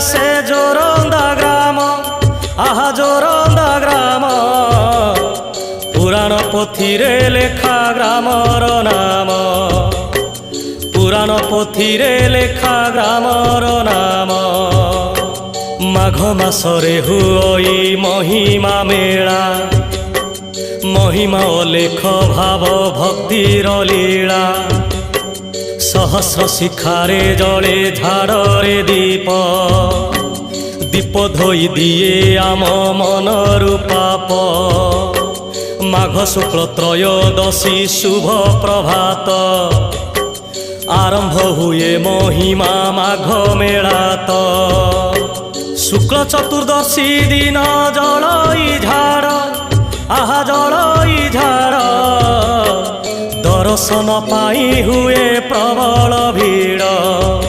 से जोरंदा ग्राम आहा जोरंदा ग्राम पुराण पोथीरे लेखा ग्रामर नाम पुराण पोथीरे लेखा ग्रामर नाम माघ मासरे हुई महिमा मेला महिमा अलेख भाव भक्तिर लीला सहस्र शिखारे जले झाड़े दीप दीप धोई दिए आम मनरु पाप माघ शुक्ल त्रयोदशी शुभ प्रभात आरंभ हुए महिमा माघ मेलात शुक्ल चतुर्दशी दिन जलई झाड़ आहा जलई झाड़ दर्शन पाई हुए प्रबल भीड़।